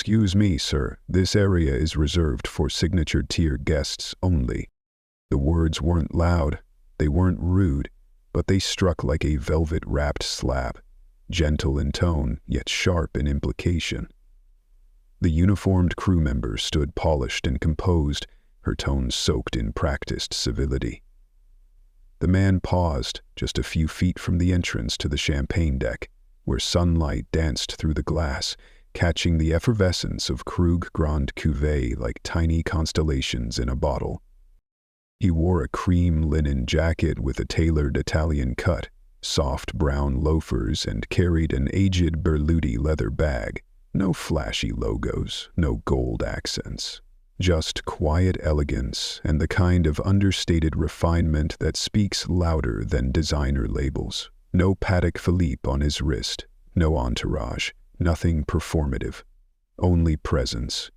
"Excuse me, sir, this area is reserved for signature tier guests only." The words weren't loud, they weren't rude, but they struck like a velvet-wrapped slab, gentle in tone, yet sharp in implication. The uniformed crew member stood polished and composed, her tone soaked in practiced civility. The man paused just a few feet from the entrance to the champagne deck, where sunlight danced through the glass, catching the effervescence of Krug Grand Cuvée like tiny constellations in a bottle. He wore a cream linen jacket with a tailored Italian cut, soft brown loafers, and carried an aged Berluti leather bag. No flashy logos, no gold accents. Just quiet elegance and the kind of understated refinement that speaks louder than designer labels. No Patek Philippe on his wrist, no entourage, nothing performative, only presence.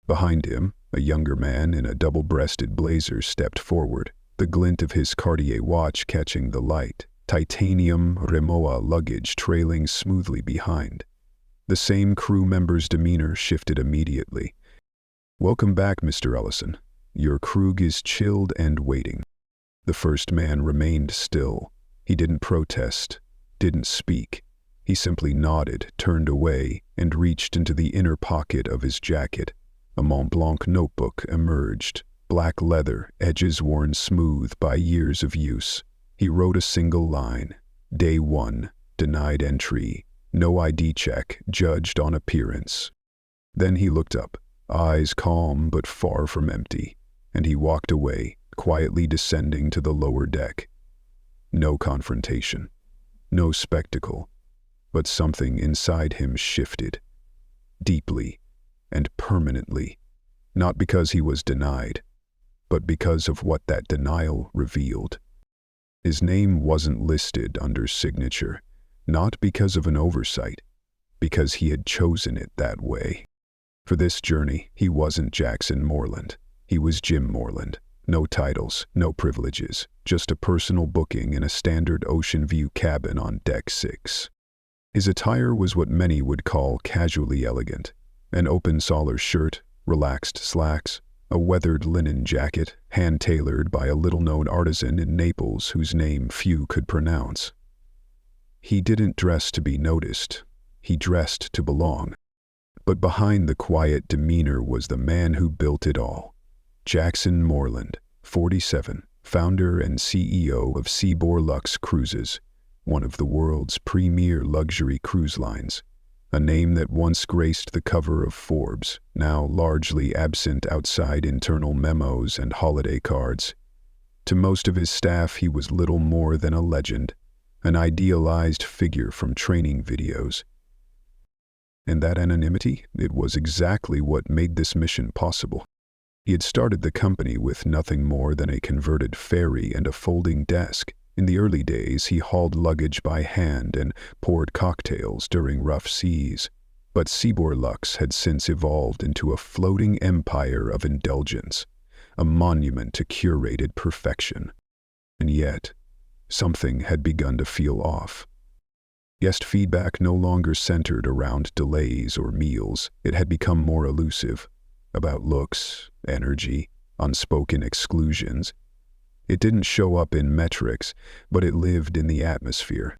Behind him, a younger man in a double-breasted blazer stepped forward, the glint of his Cartier watch catching the light, titanium Rimowa luggage trailing smoothly behind. The same crew member's demeanor shifted immediately. "Welcome back, Mr. Ellison. Your Krug is chilled and waiting." The first man remained still. He didn't protest, didn't speak. He simply nodded, turned away, and reached into the inner pocket of his jacket. A Mont Blanc notebook emerged, black leather, edges worn smooth by years of use. He wrote a single line: "Day 1, denied entry, no ID check, judged on appearance." Then he looked up, eyes calm but far from empty, and he walked away, quietly descending to the lower deck. No confrontation, no spectacle, but something inside him shifted, deeply and permanently, not because he was denied, but because of what that denial revealed. His name wasn't listed under signature, not because of an oversight, because he had chosen it that way. For this journey, he wasn't Jackson Moreland. He was Jim Moreland. No titles, no privileges, just a personal booking in a standard ocean view cabin on Deck 6. His attire was what many would call casually elegant. An open collar shirt, relaxed slacks, a weathered linen jacket, hand-tailored by a little-known artisan in Naples whose name few could pronounce. He didn't dress to be noticed. He dressed to belong. But behind the quiet demeanor was the man who built it all. Jackson Moreland, 47, founder and CEO of Seaboard Lux Cruises, one of the world's premier luxury cruise lines. A name that once graced the cover of Forbes, now largely absent outside internal memos and holiday cards. To most of his staff, he was little more than a legend, an idealized figure from training videos. And that anonymity, it was exactly what made this mission possible. He had started the company with nothing more than a converted ferry and a folding desk. In the early days, he hauled luggage by hand and poured cocktails during rough seas. But Seaboard Lux had since evolved into a floating empire of indulgence, a monument to curated perfection. And yet, something had begun to feel off. Guest feedback no longer centered around delays or meals. It had become more elusive, about looks, energy, unspoken exclusions. It didn't show up in metrics, but it lived in the atmosphere.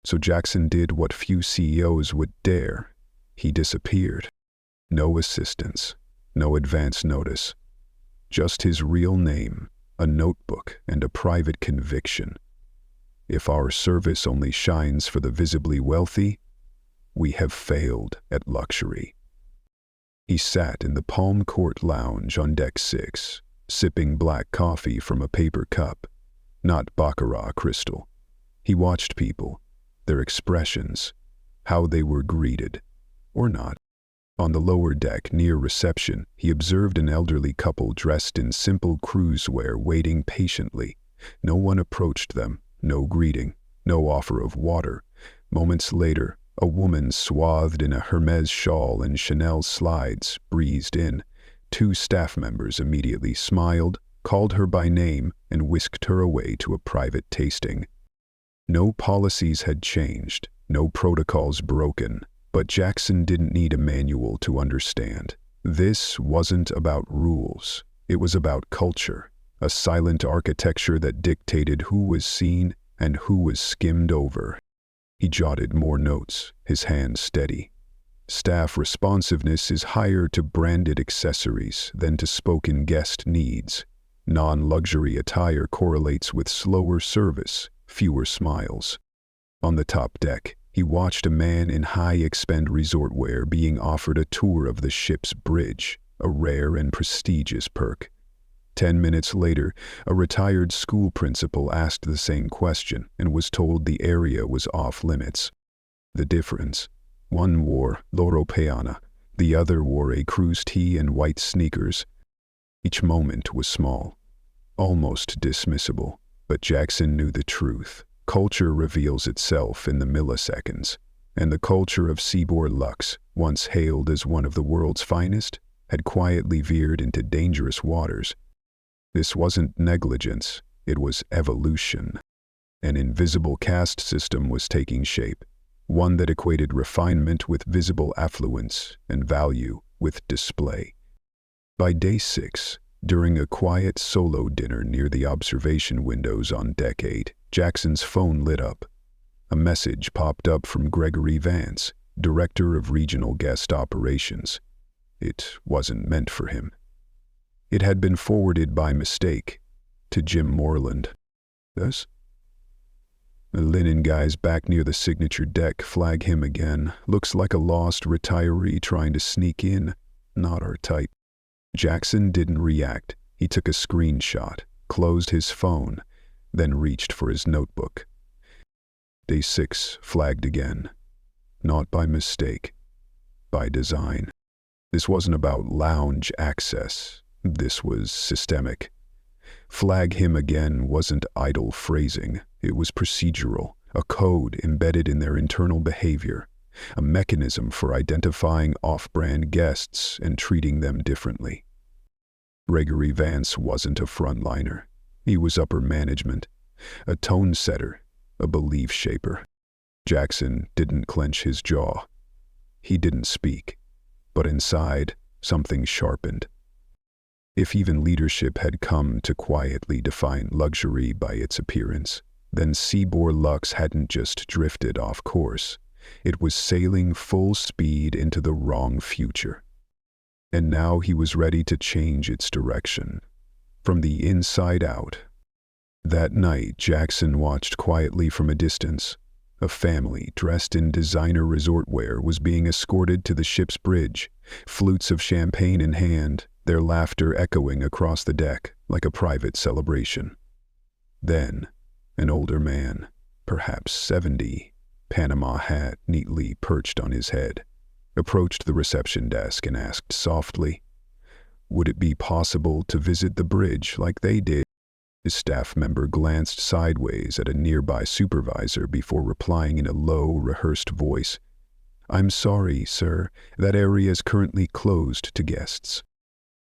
So Jackson did what few CEOs would dare. He disappeared. No assistance, no advance notice. Just his real name, a notebook, and a private conviction. If our service only shines for the visibly wealthy, we have failed at luxury. He sat in the Palm Court Lounge on Deck 6, sipping black coffee from a paper cup, not Baccarat crystal. He watched people, their expressions, how they were greeted, or not. On the lower deck near reception, he observed an elderly couple dressed in simple cruise wear waiting patiently. No one approached them, no greeting, no offer of water. Moments later, a woman swathed in a Hermes shawl and Chanel slides breezed in. Two staff members immediately smiled, called her by name, and whisked her away to a private tasting. No policies had changed, no protocols broken, But Jackson didn't need a manual to understand. This wasn't about rules. It was about culture, a silent architecture that dictated who was seen and who was skimmed over. He jotted more notes, his hand steady. Staff responsiveness is higher to branded accessories than to spoken guest needs. Non-luxury attire correlates with slower service, fewer smiles. On the top deck, he watched a man in high-expend resort wear being offered a tour of the ship's bridge, a rare and prestigious perk. 10 minutes later, a retired school principal asked the same question and was told the area was off-limits. The difference: one wore loro peana, the other wore a cruise tee and white sneakers. Each moment was small, almost dismissible, but Jackson knew the truth. Culture reveals itself in the milliseconds, and the culture of Seaboard Lux, once hailed as one of the world's finest, had quietly veered into dangerous waters. This wasn't negligence, it was evolution. An invisible caste system was taking shape, one that equated refinement with visible affluence and value with display. By day 6, during a quiet solo dinner near the observation windows on Deck 8, Jackson's phone lit up. A message popped up from Gregory Vance, Director of Regional Guest Operations. It wasn't meant for him. It had been forwarded by mistake to Jim Moreland. Thus, the linen guy's back near the signature deck. Flag him again. Looks like a lost retiree trying to sneak in. Not our type. Jackson didn't react. He took a screenshot, closed his phone, then reached for his notebook. Day 6 flagged again. Not by mistake, by design. This wasn't about lounge access. This was systemic. Flag him again wasn't idle phrasing. It was procedural, a code embedded in their internal behavior, a mechanism for identifying off-brand guests and treating them differently. Gregory Vance wasn't a frontliner. He was upper management, a tone setter, a belief shaper. Jackson didn't clench his jaw. He didn't speak, but inside, something sharpened. If even leadership had come to quietly define luxury by its appearance, then Seaboard Lux hadn't just drifted off course. It was sailing full speed into the wrong future. And now he was ready to change its direction, from the inside out. That night, Jackson watched quietly from a distance. A family dressed in designer resort wear was being escorted to the ship's bridge, flutes of champagne in hand, their laughter echoing across the deck like a private celebration. Then, an older man, perhaps 70, Panama hat neatly perched on his head, approached the reception desk and asked softly, "Would it be possible to visit the bridge like they did?" His staff member glanced sideways at a nearby supervisor before replying in a low, rehearsed voice, "I'm sorry, sir, that area is currently closed to guests."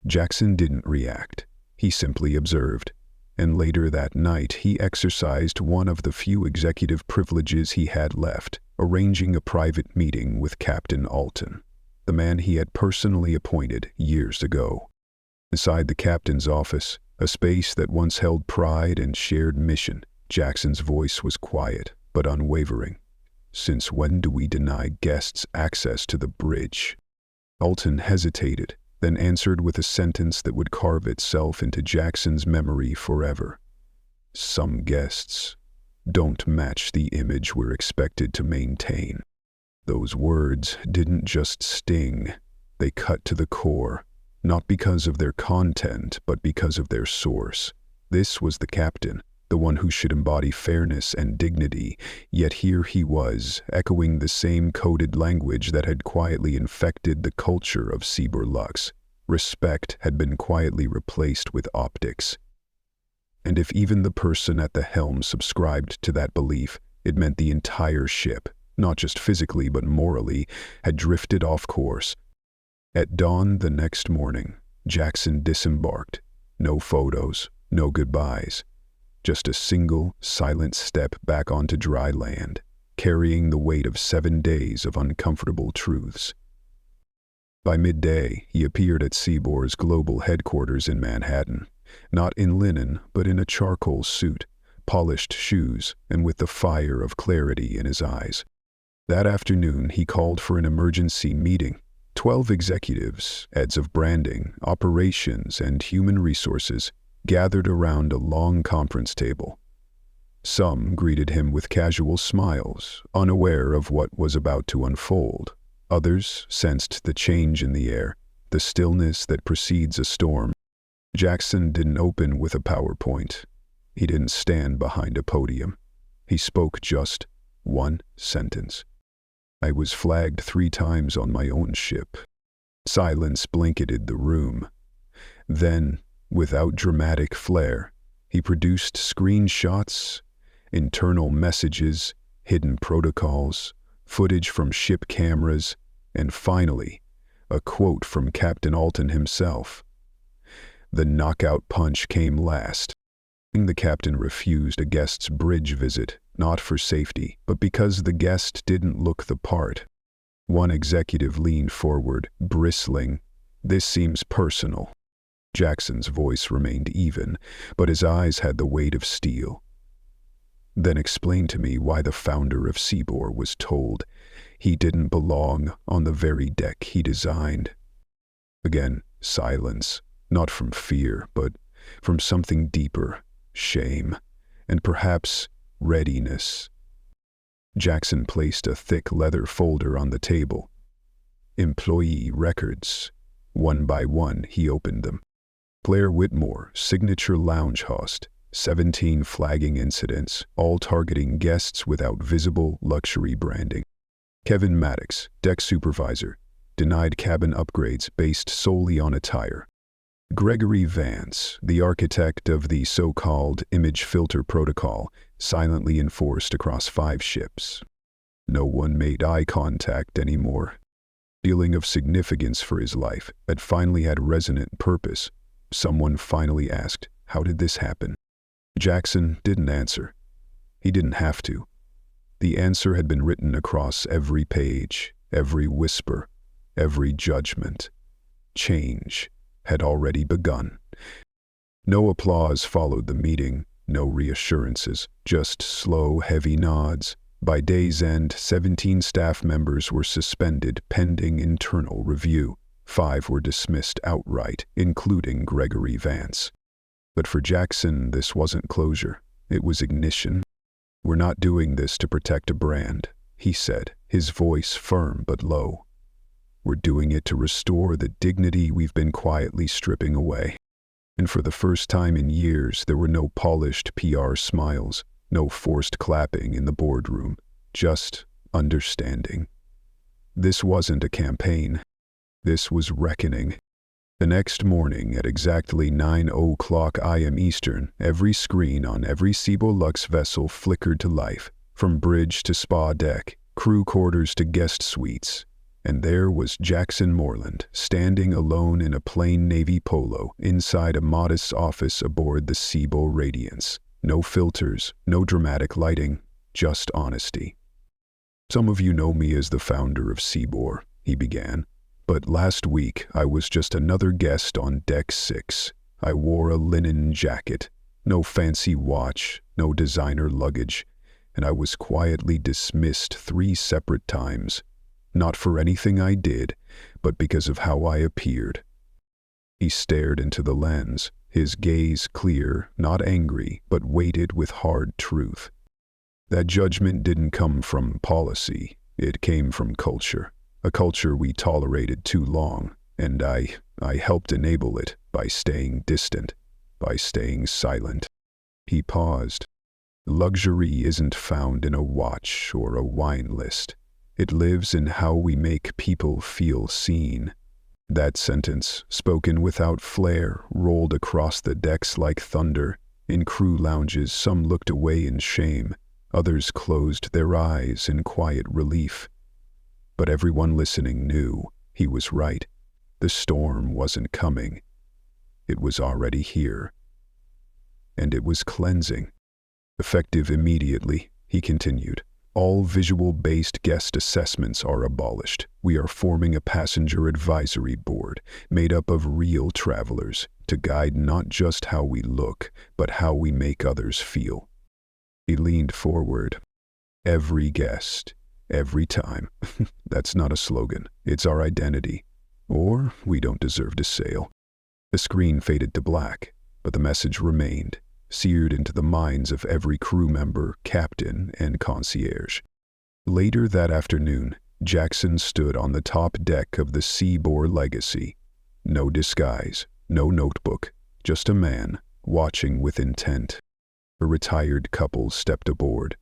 Jackson didn't react. He simply observed. And later that night, he exercised one of the few executive privileges he had left, arranging a private meeting with Captain Alton, the man he had personally appointed years ago. Inside the captain's office, a space that once held pride and shared mission, Jackson's voice was quiet but unwavering. "Since when do we deny guests access to the bridge?" Alton hesitated, then answered with a sentence that would carve itself into Jackson's memory forever. "Some guests don't match the image we're expected to maintain." Those words didn't just sting, they cut to the core, not because of their content, but because of their source. This was the captain, the one who should embody fairness and dignity, yet here he was, echoing the same coded language that had quietly infected the culture of Seaboard Lux. Respect had been quietly replaced with optics. And if even the person at the helm subscribed to that belief, it meant the entire ship, not just physically but morally, had drifted off course. At dawn the next morning, Jackson disembarked. No photos, no goodbyes. Just a single, silent step back onto dry land. carrying the weight of 7 days of uncomfortable truths. By midday, he appeared at Seabor's global headquarters in Manhattan, not in linen, but in a charcoal suit, polished shoes, and with the fire of clarity in his eyes. That afternoon, he called for an emergency meeting. 12 executives, heads of branding, operations, and human resources, gathered around a long conference table. Some greeted him with casual smiles, unaware of what was about to unfold. Others sensed the change in the air, the stillness that precedes a storm. Jackson didn't open with a PowerPoint. He didn't stand behind a podium. He spoke just one sentence. I was flagged 3 times on my own ship. Silence blanketed the room. Then, without dramatic flair, he produced screenshots, internal messages, hidden protocols, footage from ship cameras, and finally, a quote from Captain Alton himself. The knockout punch came last. The captain refused a guest's bridge visit, not for safety, but because the guest didn't look the part. One executive leaned forward, bristling. "This seems personal." Jackson's voice remained even, but his eyes had the weight of steel. "Then explain to me why the founder of Seabor was told he didn't belong on the very deck he designed." Again, silence, not from fear, but from something deeper, shame, and perhaps readiness. Jackson placed a thick leather folder on the table. Employee records. One by one, he opened them. Claire Whitmore, signature lounge host, 17 flagging incidents, all targeting guests without visible luxury branding. Kevin Maddox, deck supervisor, denied cabin upgrades based solely on attire. Gregory Vance, the architect of the so-called image filter protocol, silently enforced across 5 ships. No one made eye contact anymore. Feeling of significance for his life that finally had resonant purpose. Someone finally asked, "How did this happen?" Jackson didn't answer. He didn't have to. The answer had been written across every page, every whisper, every judgment. Change had already begun. No applause followed the meeting, no reassurances, just slow, heavy nods. By day's end, 17 staff members were suspended pending internal review. 5 were dismissed outright, including Gregory Vance. But for Jackson, this wasn't closure. It was ignition. "We're not doing this to protect a brand," he said, his voice firm but low. "We're doing it to restore the dignity we've been quietly stripping away." And for the first time in years, there were no polished PR smiles, no forced clapping in the boardroom, just understanding. This wasn't a campaign. This was reckoning. The next morning at exactly 9:00 a.m. Eastern, every screen on every Seabour Lux vessel flickered to life, from bridge to spa deck, crew quarters to guest suites. And there was Jackson Moreland, standing alone in a plain navy polo inside a modest office aboard the Seabour Radiance. No filters, no dramatic lighting, just honesty. "Some of you know me as the founder of Seabour," he began. "But last week, I was just another guest on Deck 6. I wore a linen jacket, no fancy watch, no designer luggage, and I was quietly dismissed 3 separate times. Not for anything I did, but because of how I appeared." He stared into the lens, his gaze clear, not angry, but weighted with hard truth. That judgment didn't come from policy, it came from culture. A culture we tolerated too long, and I helped enable it by staying distant, by staying silent. He paused. "Luxury isn't found in a watch or a wine list. It lives in how we make people feel seen." That sentence, spoken without flair, rolled across the decks like thunder. In crew lounges, some looked away in shame, others closed their eyes in quiet relief. But everyone listening knew he was right. The storm wasn't coming. It was already here. And it was cleansing. "Effective immediately," he continued. All visual-based guest assessments are abolished. We are forming a passenger advisory board made up of real travelers to guide not just how we look, but how we make others feel. He leaned forward. Every guest, every time. That's not a slogan. It's our identity. Or we don't deserve to sail. The screen faded to black, but the message remained, seared into the minds of every crew member, captain, and concierge. Later that afternoon, Jackson stood on the top deck of the Seaboard Legacy. No disguise, no notebook, just a man, watching with intent. A retired couple stepped aboard.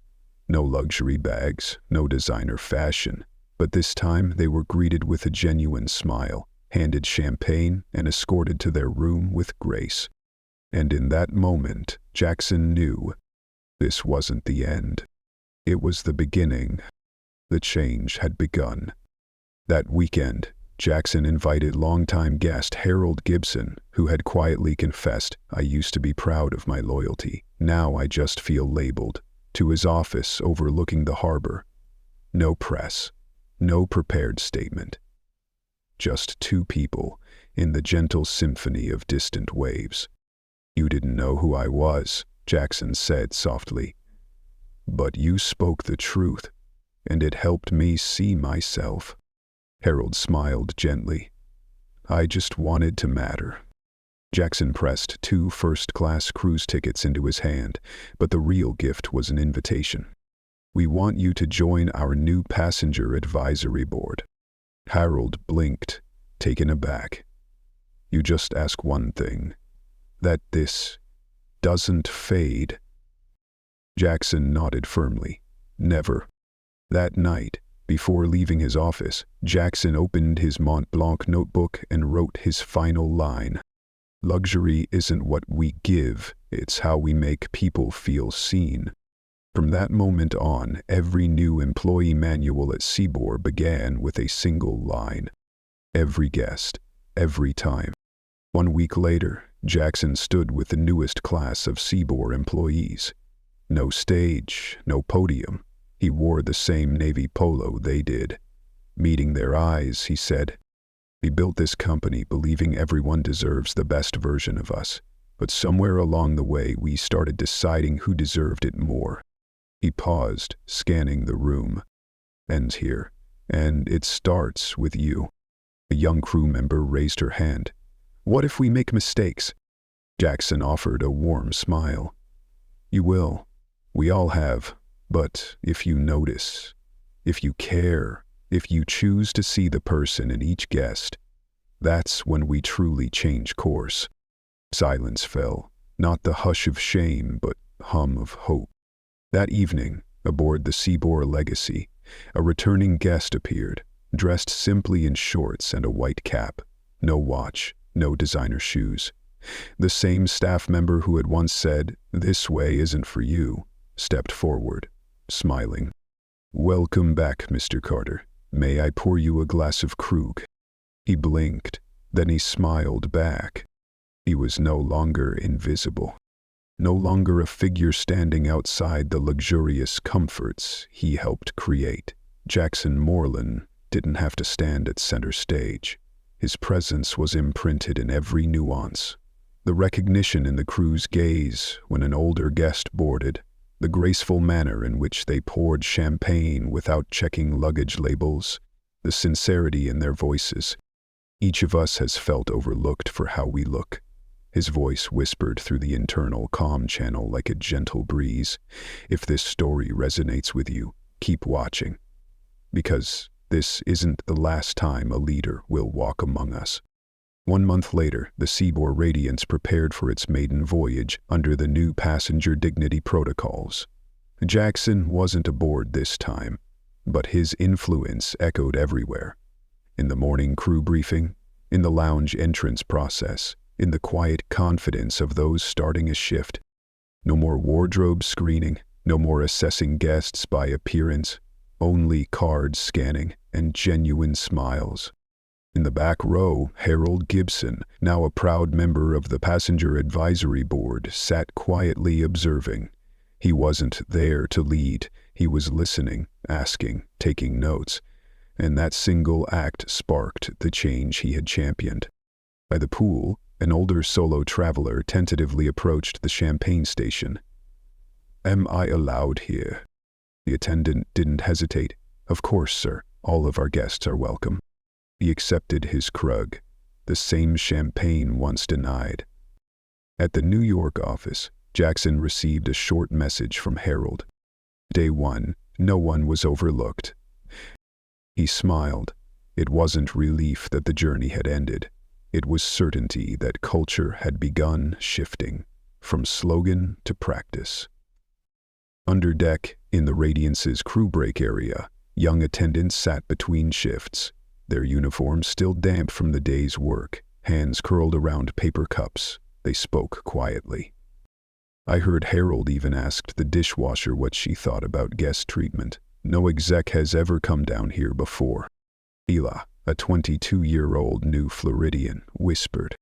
No luxury bags, no designer fashion, but this time they were greeted with a genuine smile, handed champagne, and escorted to their room with grace. And in that moment, Jackson knew this wasn't the end. It was the beginning. The change had begun. That weekend, Jackson invited longtime guest Harold Gibson, who had quietly confessed, "I used to be proud of my loyalty. Now I just feel labeled," to his office overlooking the harbor. No press, no prepared statement. Just two people in the gentle symphony of distant waves. "You didn't know who I was," Jackson said softly. "But you spoke the truth, and it helped me see myself." Harold smiled gently. "I just wanted to matter." Jackson pressed 2 first-class cruise tickets into his hand, but the real gift was an invitation. "We want you to join our new passenger advisory board." Harold blinked, taken aback. "You just ask one thing, that this doesn't fade." Jackson nodded firmly. "Never." That night, before leaving his office, Jackson opened his Mont Blanc notebook and wrote his final line. "Luxury isn't what we give, it's how we make people feel seen." From that moment on, every new employee manual at Seaboard began with a single line. Every guest, every time. 1 week later, Jackson stood with the newest class of Seaboard employees. No stage, no podium. He wore the same navy polo they did. Meeting their eyes, he said, "We built this company believing everyone deserves the best version of us, but somewhere along the way we started deciding who deserved it more." He paused, scanning the room. "Ends here, and it starts with you." A young crew member raised her hand. "What if we make mistakes?" Jackson offered a warm smile. "You will. We all have. But if you notice, if you care, if you choose to see the person in each guest, that's when we truly change course." Silence fell, not the hush of shame, but hum of hope. That evening, aboard the Seaboard Legacy, a returning guest appeared, dressed simply in shorts and a white cap. No watch, no designer shoes. The same staff member who had once said, "This way isn't for you," stepped forward, smiling. "Welcome back, Mr. Carter. May I pour you a glass of Krug?" He blinked, then he smiled back. He was no longer invisible. No longer a figure standing outside the luxurious comforts he helped create. Jackson Moreland didn't have to stand at center stage. His presence was imprinted in every nuance. The recognition in the crew's gaze when an older guest boarded, the graceful manner in which they poured champagne without checking luggage labels, the sincerity in their voices. Each of us has felt overlooked for how we look. His voice whispered through the internal comm channel like a gentle breeze. "If this story resonates with you, keep watching. Because this isn't the last time a leader will walk among us." 1 month later, the Seaboard Radiance prepared for its maiden voyage under the new passenger dignity protocols. Jackson wasn't aboard this time, but his influence echoed everywhere. In the morning crew briefing, in the lounge entrance process, in the quiet confidence of those starting a shift. No more wardrobe screening, no more assessing guests by appearance, only card scanning and genuine smiles. In the back row, Harold Gibson, now a proud member of the Passenger Advisory Board, sat quietly observing. He wasn't there to lead, He was listening, asking, taking notes, and that single act sparked the change he had championed. By the pool, an older solo traveler tentatively approached the champagne station. "Am I allowed here?" The attendant didn't hesitate. "Of course, sir. All of our guests are welcome." He accepted his krug, the same champagne once denied. At the New York office, Jackson received a short message from Harold. Day 1, no one was overlooked. He smiled. It wasn't relief that the journey had ended. It was certainty that culture had begun shifting, from slogan to practice. Under deck, in the Radiance's crew break area, young attendants sat between shifts, their uniforms still damp from the day's work, hands curled around paper cups. They spoke quietly. I heard Harold even asked the dishwasher what she thought about guest treatment. "No exec has ever come down here before." Hila, a 22-year-old new Floridian, whispered.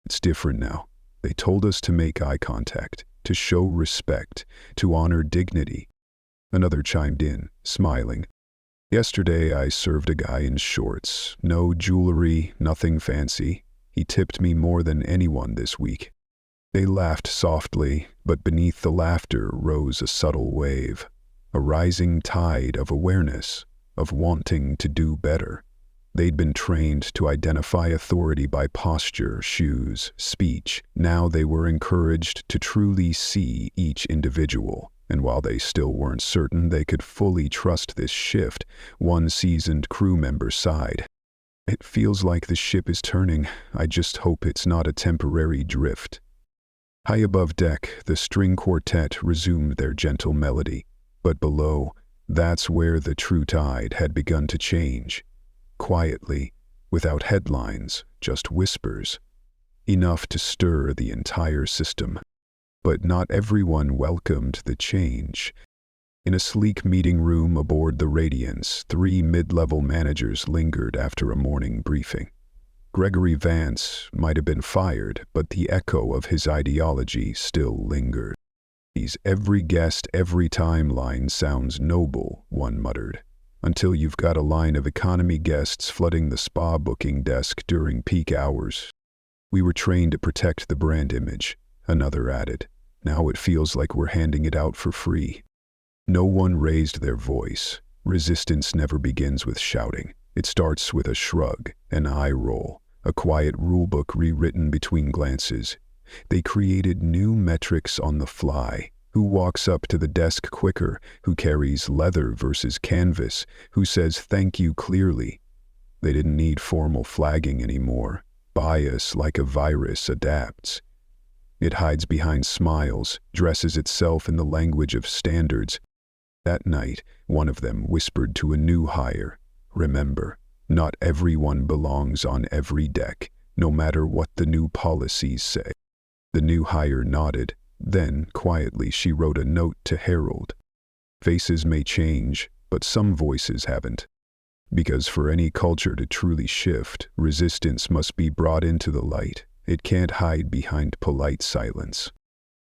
"It's different now. They told us to make eye contact, to show respect, to honor dignity." Another chimed in, smiling. "Yesterday I served a guy in shorts. No jewelry, nothing fancy. He tipped me more than anyone this week." They laughed softly, but beneath the laughter rose a subtle wave, a rising tide of awareness, of wanting to do better. They'd been trained to identify authority by posture, shoes, speech. Now they were encouraged to truly see each individual. And while they still weren't certain they could fully trust this shift, one seasoned crew member sighed. "It feels like the ship is turning. I just hope it's not a temporary drift." High above deck, the string quartet resumed their gentle melody. But below, that's where the true tide had begun to change. Quietly, without headlines, just whispers. Enough to stir the entire system. But not everyone welcomed the change. In a sleek meeting room aboard the Radiance, 3 mid-level managers lingered after a morning briefing. Gregory Vance might have been fired, but the echo of his ideology still lingered. "He's every guest every time" line sounds noble, one muttered. Until you've got a line of economy guests flooding the spa booking desk during peak hours. "We were trained to protect the brand image," another added. "Now it feels like we're handing it out for free." No one raised their voice. Resistance never begins with shouting. It starts with a shrug, an eye roll, a quiet rulebook rewritten between glances. They created new metrics on the fly. Who walks up to the desk quicker? Who carries leather versus canvas? Who says thank you clearly? They didn't need formal flagging anymore. Bias, like a virus, adapts. It hides behind smiles, dresses itself in the language of standards. That night, one of them whispered to a new hire, "Remember, not everyone belongs on every deck, no matter what the new policies say." The new hire nodded. Then, quietly, she wrote a note to Harold. "Faces may change, but some voices haven't. Because for any culture to truly shift, resistance must be brought into the light. It can't hide behind polite silence."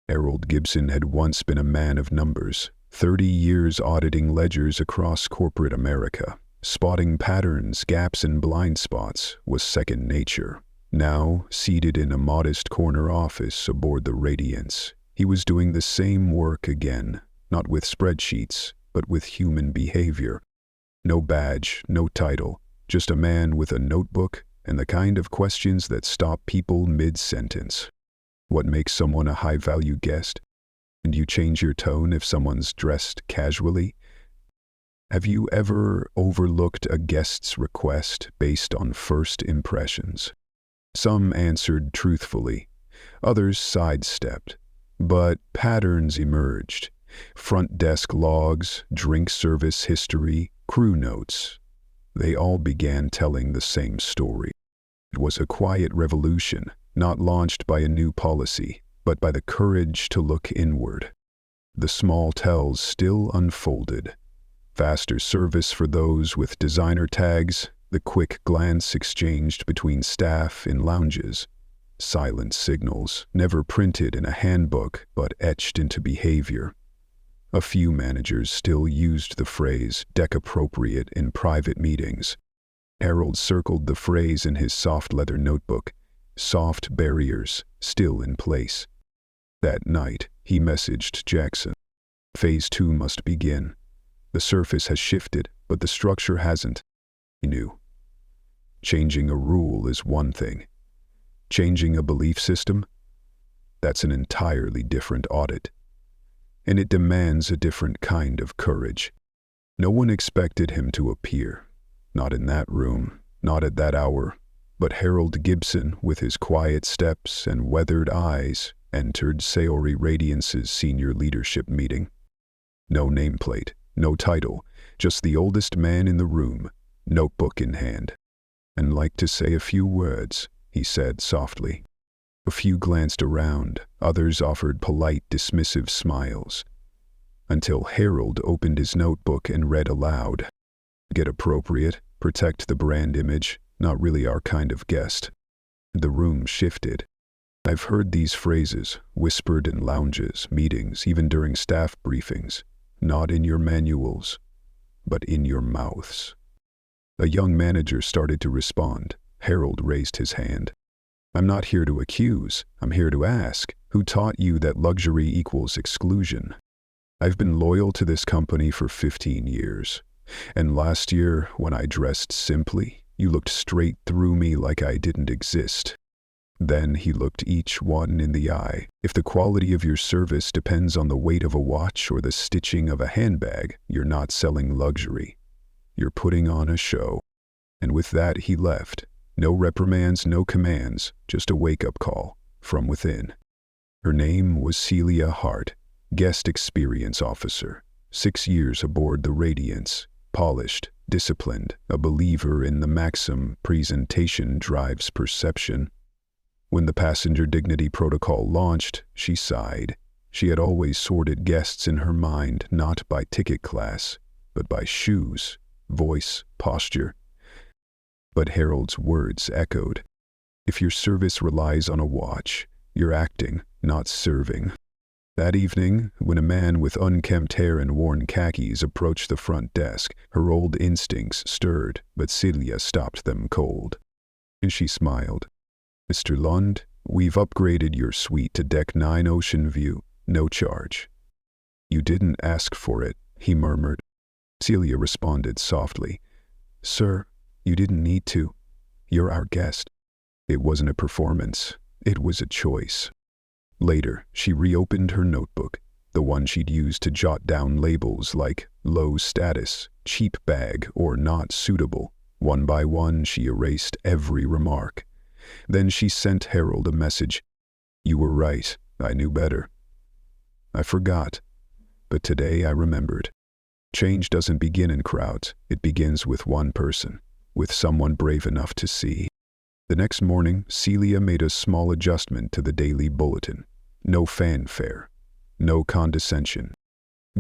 Harold Gibson had once been a man of numbers, 30 years auditing ledgers across corporate America. Spotting patterns, gaps, and blind spots was second nature. Now, seated in a modest corner office aboard the Radiance, he was doing the same work again, not with spreadsheets, but with human behavior. No badge, no title, just a man with a notebook and the kind of questions that stop people mid-sentence. What makes someone a high-value guest? And you change your tone if someone's dressed casually? Have you ever overlooked a guest's request based on first impressions? Some answered truthfully, others sidestepped, but patterns emerged. Front desk logs, drink service history, crew notes. They all began telling the same story. It was a quiet revolution, not launched by a new policy, but by the courage to look inward. The small tells still unfolded. Faster service for those with designer tags, the quick glance exchanged between staff in lounges. Silent signals, never printed in a handbook but etched into behavior. A few managers still used the phrase deck-appropriate in private meetings. Harold circled the phrase in his soft leather notebook, soft barriers still in place. That night, he messaged Jackson. Phase 2 must begin. The surface has shifted, but the structure hasn't. He knew. Changing a rule is one thing. Changing a belief system? That's an entirely different audit. And it demands a different kind of courage. No one expected him to appear. Not in that room, not at that hour. But Harold Gibson, with his quiet steps and weathered eyes, entered Saori Radiance's senior leadership meeting. No nameplate, no title, just the oldest man in the room, notebook in hand. "I'd like to say a few words," he said softly. A few glanced around, others offered polite, dismissive smiles. Until Harold opened his notebook and read aloud. "Get appropriate, protect the brand image, not really our kind of guest." The room shifted. I've heard these phrases, whispered in lounges, meetings, even during staff briefings. Not in your manuals, but in your mouths. A young manager started to respond. Harold raised his hand. "I'm not here to accuse. I'm here to ask. Who taught you that luxury equals exclusion? I've been loyal to this company for 15 years. And last year, when I dressed simply, you looked straight through me like I didn't exist." Then he looked each one in the eye. "If the quality of your service depends on the weight of a watch or the stitching of a handbag, you're not selling luxury. You're putting on a show." And with that he left. No reprimands, no commands, just a wake-up call from within. Her name was Celia Hart, Guest Experience Officer, 6 years aboard the Radiance, polished, disciplined, a believer in the maxim presentation drives perception. When the passenger dignity protocol launched, she sighed. She had always sorted guests in her mind not by ticket class, but by shoes, voice, posture. But Harold's words echoed. "If your service relies on a watch, you're acting, not serving." That evening, when a man with unkempt hair and worn khakis approached the front desk, her old instincts stirred, but Celia stopped them cold. And she smiled. "Mr. Lund, we've upgraded your suite to Deck 9 Ocean View, no charge." "You didn't ask for it," he murmured. Celia responded softly. "Sir, you didn't need to. You're our guest." It wasn't a performance. It was a choice. Later, she reopened her notebook, the one she'd used to jot down labels like low status, cheap bag, or not suitable. One by one, she erased every remark. Then she sent Harold a message. "You were right. I knew better. I forgot. But today I remembered. Change doesn't begin in crowds. It begins with one person, with someone brave enough to see." The next morning, Celia made a small adjustment to the daily bulletin. No fanfare. No condescension.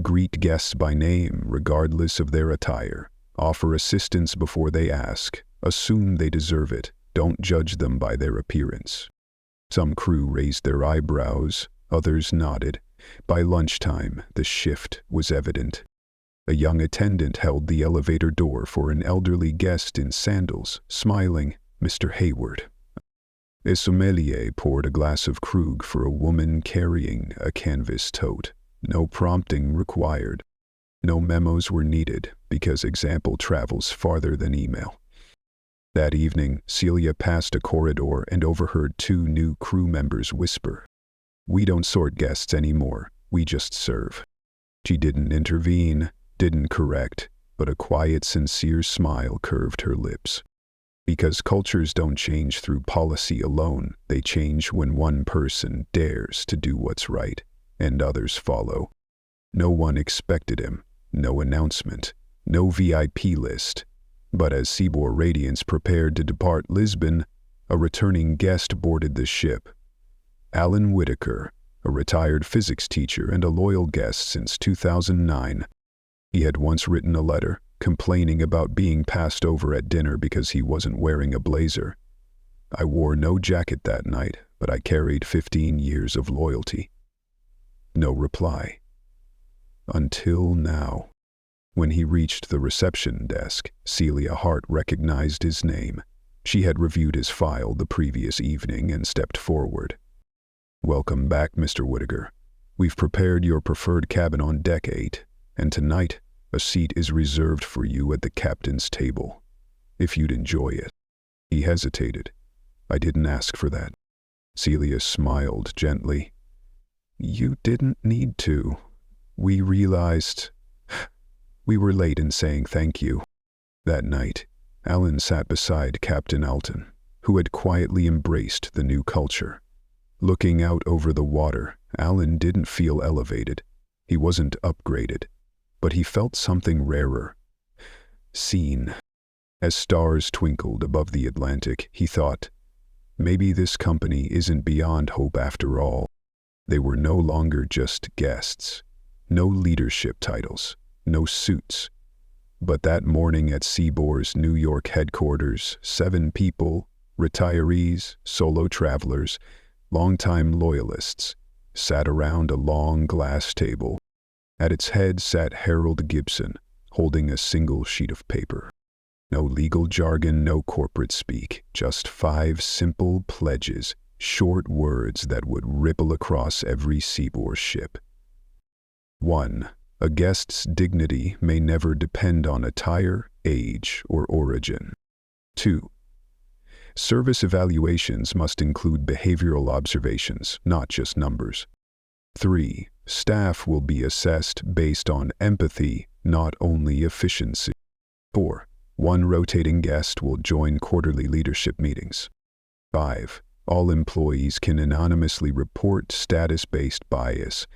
Greet guests by name, regardless of their attire. Offer assistance before they ask. Assume they deserve it. Don't judge them by their appearance. Some crew raised their eyebrows, others nodded. By lunchtime, the shift was evident. A young attendant held the elevator door for an elderly guest in sandals, smiling. "Mr. Hayward." A sommelier poured a glass of Krug for a woman carrying a canvas tote. No prompting required. No memos were needed, because example travels farther than email. That evening, Celia passed a corridor and overheard 2 new crew members whisper, "We don't sort guests anymore, we just serve." She didn't intervene, didn't correct, but a quiet, sincere smile curved her lips. Because cultures don't change through policy alone, they change when one person dares to do what's right, and others follow. No one expected him, no announcement, no VIP list. But as Seaboard Radiance prepared to depart Lisbon, a returning guest boarded the ship. Alan Whitaker, a retired physics teacher and a loyal guest since 2009. He had once written a letter, complaining about being passed over at dinner because he wasn't wearing a blazer. "I wore no jacket that night, but I carried 15 years of loyalty." No reply. Until now. When he reached the reception desk, Celia Hart recognized his name. She had reviewed his file the previous evening and stepped forward. "Welcome back, Mr. Whittaker. We've prepared your preferred cabin on deck 8, and tonight a seat is reserved for you at the captain's table, if you'd enjoy it." He hesitated. "I didn't ask for that." Celia smiled gently. "You didn't need to. We realized we were late in saying thank you." That night, Alan sat beside Captain Alton, who had quietly embraced the new culture. Looking out over the water, Alan didn't feel elevated. He wasn't upgraded, but he felt something rarer. Seen. As stars twinkled above the Atlantic, he thought, maybe this company isn't beyond hope after all. They were no longer just guests. No leadership titles. No suits. But that morning at Seabour's New York headquarters, 7 people, retirees, solo travelers, longtime loyalists, sat around a long glass table. At its head sat Harold Gibson, holding a single sheet of paper. No legal jargon, no corporate speak, just 5 simple pledges, short words that would ripple across every Seabourn ship. 1. A guest's dignity may never depend on attire, age, or origin. 2. Service evaluations must include behavioral observations, not just numbers. 3. Staff will be assessed based on empathy, not only efficiency. 4. One rotating guest will join quarterly leadership meetings. 5. All employees can anonymously report status-based bias.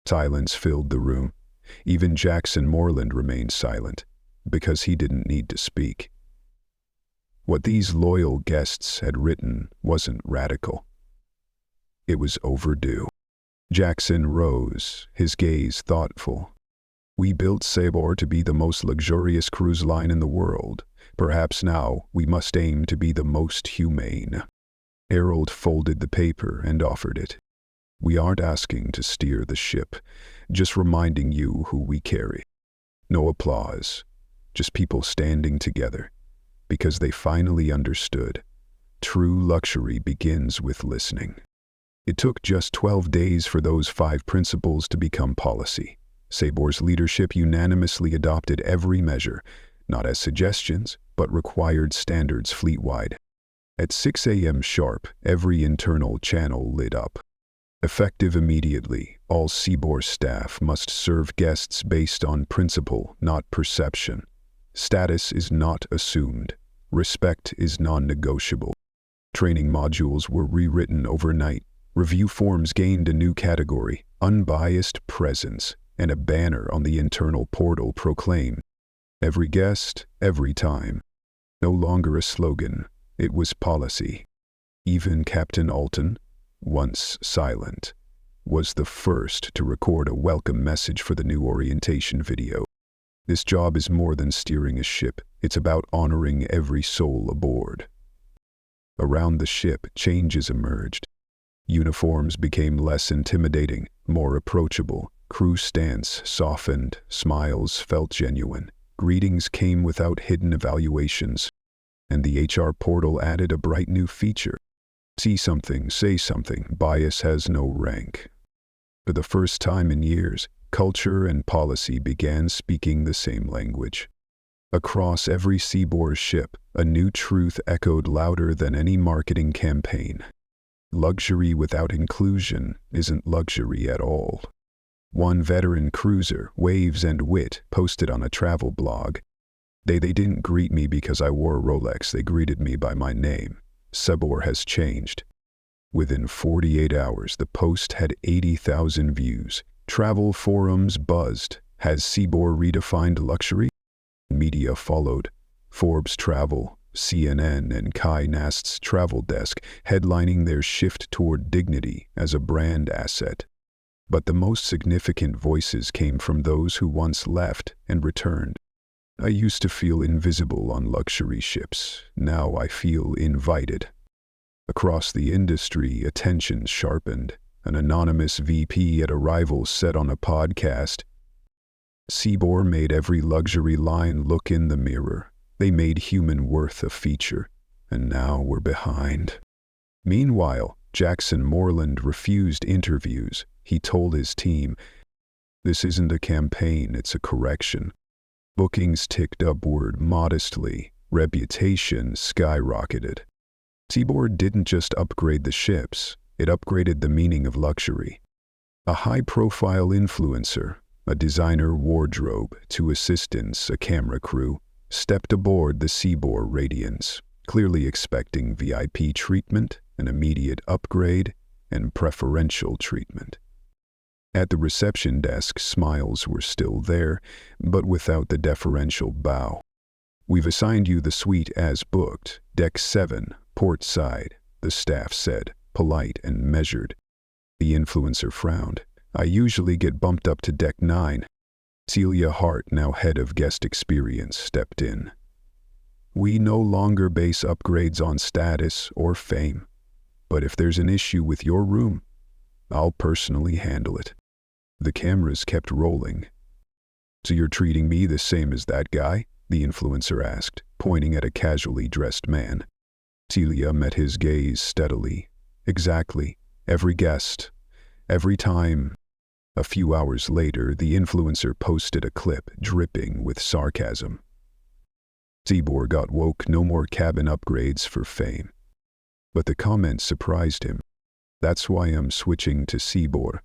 Silence filled the room. Even Jackson Moreland remained silent, because he didn't need to speak. What these loyal guests had written wasn't radical. It was overdue. Jackson rose, his gaze thoughtful. "We built Seabourn to be the most luxurious cruise line in the world. Perhaps now we must aim to be the most humane." Harold folded the paper and offered it. "We aren't asking to steer the ship, just reminding you who we carry." No applause, just people standing together, because they finally understood. True luxury begins with listening. It took just 12 days for those 5 principles to become policy. Seabour's leadership unanimously adopted every measure, not as suggestions, but required standards fleet-wide. At 6 a.m. sharp, every internal channel lit up. Effective immediately, all Seabourn staff must serve guests based on principle, not perception. Status is not assumed. Respect is non-negotiable. Training modules were rewritten overnight. Review forms gained a new category, unbiased presence, and a banner on the internal portal proclaimed, "Every guest, every time." No longer a slogan, it was policy. Even Captain Alton, once silent, was the first to record a welcome message for the new orientation video. This job is more than steering a ship, it's about honoring every soul aboard. Around the ship, changes emerged. Uniforms became less intimidating, more approachable. Crew stance softened, smiles felt genuine. Greetings came without hidden evaluations. And the HR portal added a bright new feature. See something, say something, bias has no rank. For the first time in years, culture and policy began speaking the same language. Across every Seabourn ship, a new truth echoed louder than any marketing campaign. Luxury without inclusion isn't luxury at all. One veteran cruiser, Waves and Wit, posted on a travel blog. They didn't greet me because I wore a Rolex, they greeted me by my name. Seabourn has changed. Within 48 hours, the post had 80,000 views. Travel forums buzzed. Has Seabourn redefined luxury? Media followed. Forbes Travel, CNN, and Kai Nast's travel desk headlining their shift toward dignity as a brand asset. But the most significant voices came from those who once left and returned. "I used to feel invisible on luxury ships. Now I feel invited." Across the industry, attention sharpened. An anonymous VP at Arrival said on a podcast, Seaboard made every luxury line look in the mirror. They made human worth a feature, and now we're behind. Meanwhile, Jackson Moreland refused interviews. He told his team, "This isn't a campaign, it's a correction." Bookings ticked upward modestly. Reputation skyrocketed. Seaboard didn't just upgrade the ships, it upgraded the meaning of luxury. A high-profile influencer, a designer wardrobe, 2 assistants, a camera crew, stepped aboard the Seaboard Radiance, clearly expecting VIP treatment, an immediate upgrade, and preferential treatment. At the reception desk, smiles were still there, but without the deferential bow. "We've assigned you the suite as booked, Deck 7, port side," the staff said, polite and measured. The influencer frowned. "I usually get bumped up to Deck 9. Celia Hart, now head of guest experience, stepped in. "We no longer base upgrades on status or fame. But if there's an issue with your room, I'll personally handle it." The cameras kept rolling. "So you're treating me the same as that guy?" the influencer asked, pointing at a casually dressed man. Celia met his gaze steadily. "Exactly. Every guest. Every time." A few hours later, the influencer posted a clip dripping with sarcasm. Seaboard got woke, no more cabin upgrades for fame. But the comment surprised him. "That's why I'm switching to Seaboard.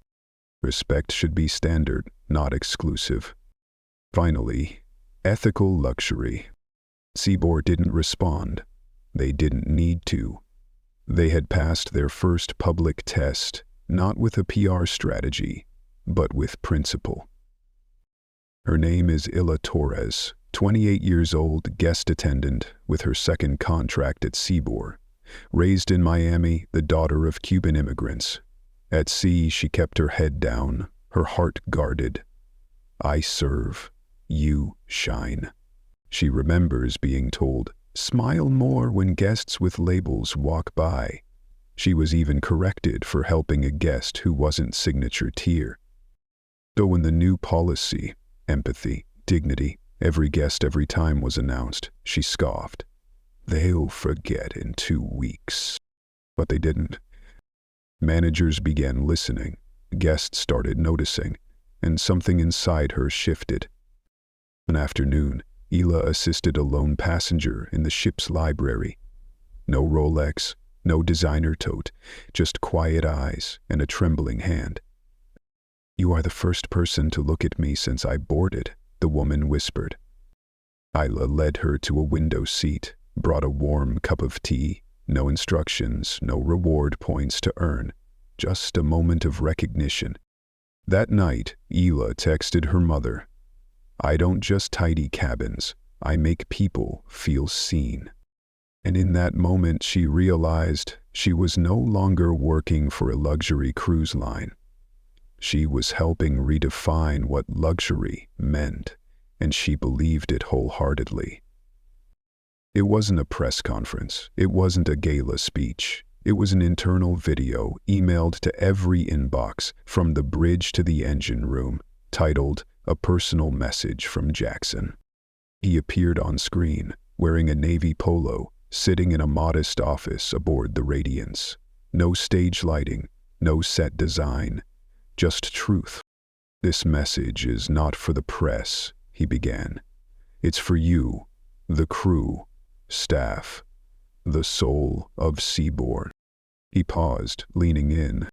Respect should be standard, not exclusive." Finally, ethical luxury. Seaboard didn't respond. They didn't need to. They had passed their first public test, not with a PR strategy, but with principle. Her name is Illa Torres, 28 years old, guest attendant with her second contract at Seaboard. Raised in Miami, the daughter of Cuban immigrants. At sea, she kept her head down, her heart guarded. "I serve, you shine." She remembers being told, "Smile more when guests with labels walk by." She was even corrected for helping a guest who wasn't signature tier. So when the new policy, empathy, dignity, every guest every time was announced, she scoffed. "They'll forget in 2 weeks." But they didn't. Managers began listening, guests started noticing, and something inside her shifted. One afternoon, Ila assisted a lone passenger in the ship's library. No Rolex, no designer tote, just quiet eyes and a trembling hand. "You are the first person to look at me since I boarded," the woman whispered. Ila led her to a window seat, brought a warm cup of tea. No instructions, no reward points to earn, just a moment of recognition. That night, Ila texted her mother, "I don't just tidy cabins, I make people feel seen." And in that moment she realized she was no longer working for a luxury cruise line. She was helping redefine what luxury meant, and she believed it wholeheartedly. It wasn't a press conference. It wasn't a gala speech. It was an internal video emailed to every inbox from the bridge to the engine room, titled "A Personal Message from Jackson." He appeared on screen, wearing a navy polo, sitting in a modest office aboard the Radiance. No stage lighting, no set design, just truth. "This message is not for the press," he began. "It's for you, the crew, staff, the soul of Seaboard." He paused, leaning in.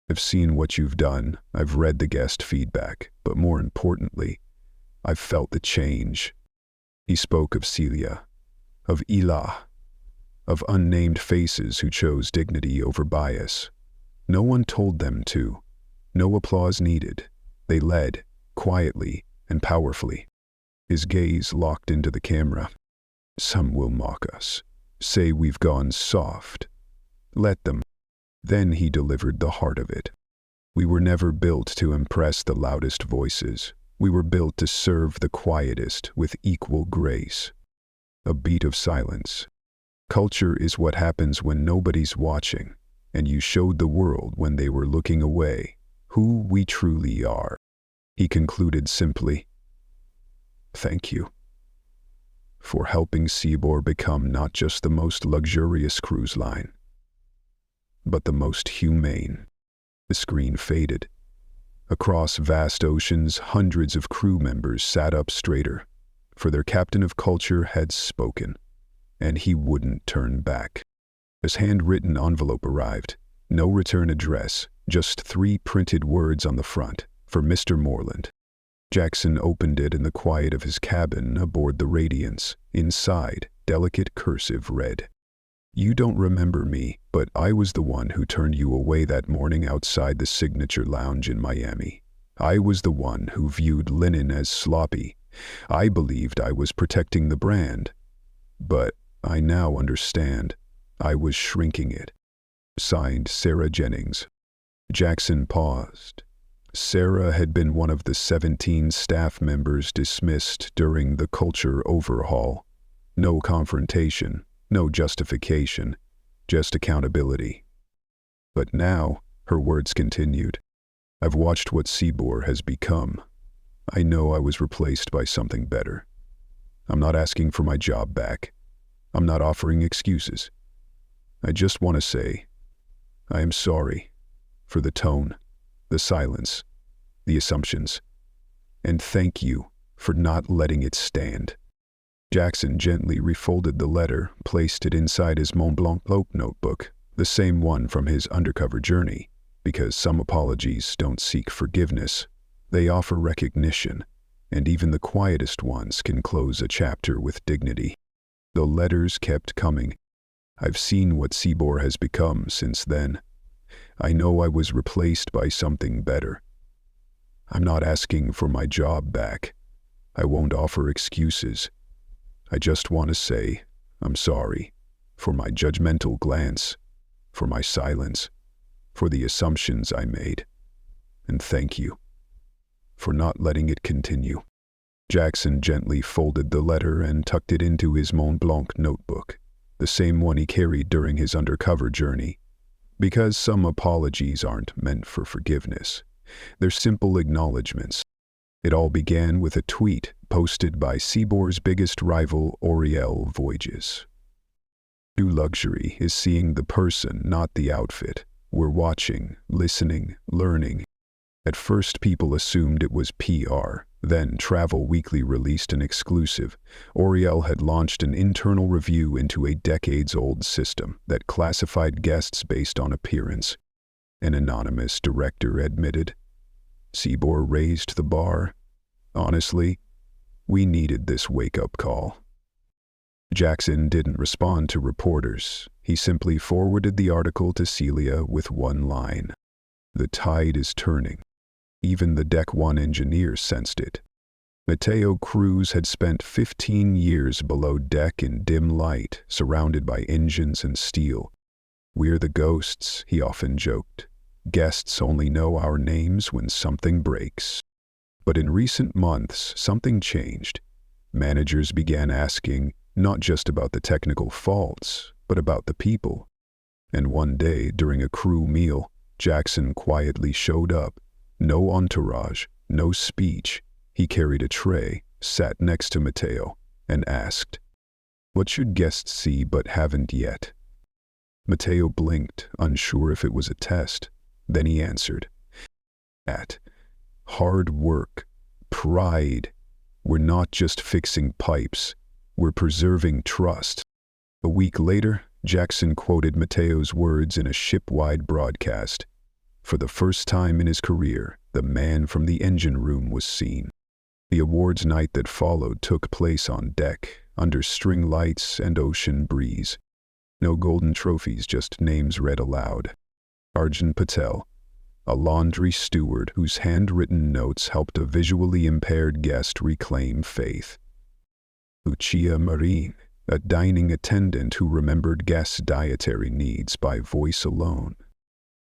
"I've seen what you've done, I've read the guest feedback, but more importantly, I've felt the change." He spoke of Celia, of Ila, of unnamed faces who chose dignity over bias. No one told them to. No applause needed. They led, quietly and powerfully. His gaze locked into the camera. "Some will mock us, say we've gone soft. Let them." Then he delivered the heart of it. "We were never built to impress the loudest voices. We were built to serve the quietest with equal grace." A beat of silence. "Culture is what happens when nobody's watching, and you showed the world when they were looking away who we truly are." He concluded simply, Thank you for helping Seaboard become not just the most luxurious cruise line, but the most humane. The screen faded. Across vast oceans, hundreds of crew members sat up straighter, for their captain of culture had spoken, and he wouldn't turn back. His handwritten envelope arrived. No return address, just 3 printed words on the front, for Mr. Moreland. Jackson opened it in the quiet of his cabin aboard the Radiance. Inside, delicate cursive read, "You don't remember me, but I was the one who turned you away that morning outside the Signature Lounge in Miami. I was the one who viewed linen as sloppy. I believed I was protecting the brand. But I now understand. I was shrinking it." Signed, Sarah Jennings. Jackson paused. Sarah had been one of the 17 staff members dismissed during the culture overhaul. No confrontation, no justification, just accountability. But now, her words continued, "I've watched what Seaboard has become. I know I was replaced by something better. I'm not asking for my job back. I'm not offering excuses. I just want to say, I am sorry for the tone, the silence, the assumptions, and thank you for not letting it stand." Jackson gently refolded the letter, placed it inside his Mont Blanc notebook, the same one from his undercover journey, because some apologies don't seek forgiveness. They offer recognition, and even the quietest ones can close a chapter with dignity. The letters kept coming. "I've seen what Seaboard has become since then. I know I was replaced by something better. I'm not asking for my job back. I won't offer excuses. I just want to say I'm sorry for my judgmental glance, for my silence, for the assumptions I made, and thank you for not letting it continue." Jackson gently folded the letter and tucked it into his Mont Blanc notebook, the same one he carried during his undercover journey. Because some apologies aren't meant for forgiveness. They're simple acknowledgments. It all began with a tweet posted by Seaboard's biggest rival, Oriel Voyages. "True luxury is seeing the person, not the outfit. We're watching, listening, learning." At first people assumed it was PR. Then Travel Weekly released an exclusive. Oriel had launched an internal review into a decades-old system that classified guests based on appearance. An anonymous director admitted, "Seaboard raised the bar. Honestly, we needed this wake-up call." Jackson didn't respond to reporters. He simply forwarded the article to Celia with one line, "The tide is turning." Even the Deck 1 engineer sensed it. Mateo Cruz had spent 15 years below deck in dim light, surrounded by engines and steel. "We're the ghosts," he often joked. "Guests only know our names when something breaks." But in recent months, something changed. Managers began asking not just about the technical faults, but about the people. And one day, during a crew meal, Jackson quietly showed up. No entourage, no speech. He carried a tray, sat next to Mateo, and asked, "What should guests see but haven't yet?" Mateo blinked, unsure if it was a test. Then he answered, "At hard work, pride. We're not just fixing pipes, we're preserving trust." A week later, Jackson quoted Mateo's words in a ship-wide broadcast. For the first time in his career, the man from the engine room was seen. The awards night that followed took place on deck, under string lights and ocean breeze. No golden trophies, just names read aloud. Arjun Patel, a laundry steward whose handwritten notes helped a visually impaired guest reclaim faith. Lucia Marine, a dining attendant who remembered guests' dietary needs by voice alone.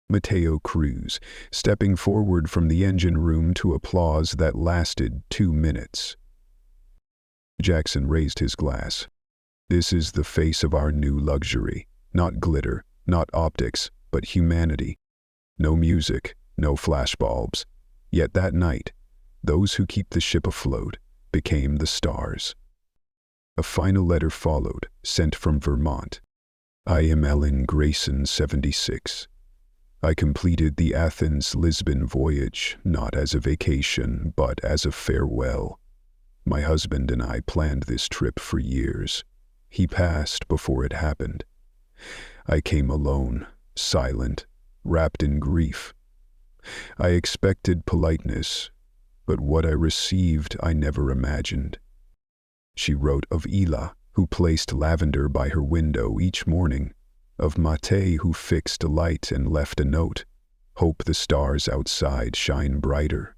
Mateo Cruz, stepping forward from the engine room to applause that lasted 2 minutes. Jackson raised his glass. "This is the face of our new luxury. Not glitter, not optics, but humanity. No music, no flashbulbs. Yet that night, those who keep the ship afloat, became the stars. A final letter followed, sent from Vermont. I am Ellen Grayson, 76. I completed the Athens-Lisbon voyage, not as a vacation, but as a farewell. My husband and I planned this trip for years. He passed before it happened. I came alone, silent, wrapped in grief. I expected politeness, but what I received I never imagined. She wrote of Ela, who placed lavender by her window each morning, of Mate, who fixed a light and left a note, "Hope the stars outside shine brighter,"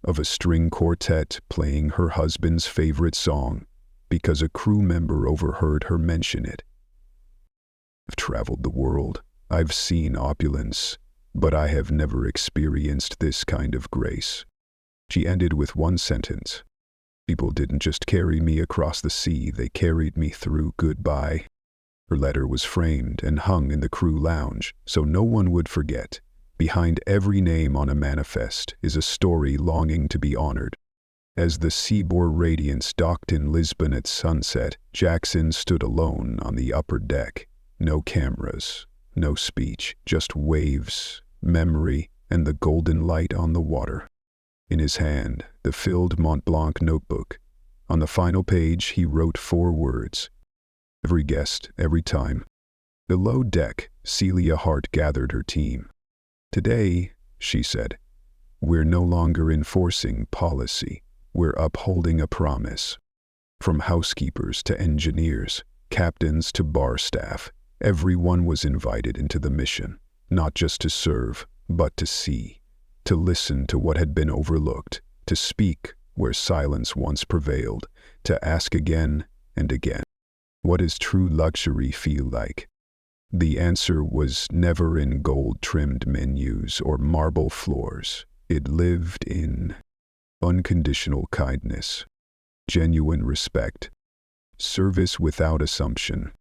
of a string quartet playing her husband's favorite song because a crew member overheard her mention it. I've traveled the world, I've seen opulence, but I have never experienced this kind of grace. She ended with one sentence. People didn't just carry me across the sea, they carried me through goodbye. Her letter was framed and hung in the crew lounge, so no one would forget. Behind every name on a manifest is a story longing to be honored. As the Seaboard Radiance docked in Lisbon at sunset, Jackson stood alone on the upper deck. No cameras, no speech, just waves, memory, and the golden light on the water. In his hand, the filled Mont Blanc notebook. On the final page, he wrote 4 words. Every guest, every time. Below deck, Celia Hart gathered her team. Today, she said, we're no longer enforcing policy. We're upholding a promise. From housekeepers to engineers, captains to bar staff, everyone was invited into the mission, not just to serve, but to see, to listen to what had been overlooked, to speak where silence once prevailed, to ask again and again, what does true luxury feel like? The answer was never in gold-trimmed menus or marble floors. It lived in unconditional kindness, genuine respect, service without assumption.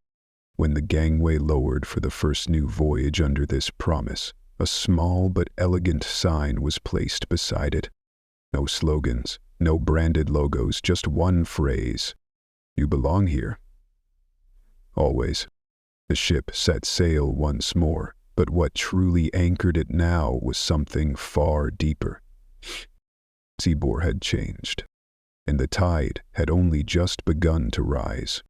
When the gangway lowered for the first new voyage under this promise, a small but elegant sign was placed beside it. No slogans, no branded logos, just one phrase. You belong here. Always. The ship set sail once more, but what truly anchored it now was something far deeper. Seaboard had changed, and the tide had only just begun to rise.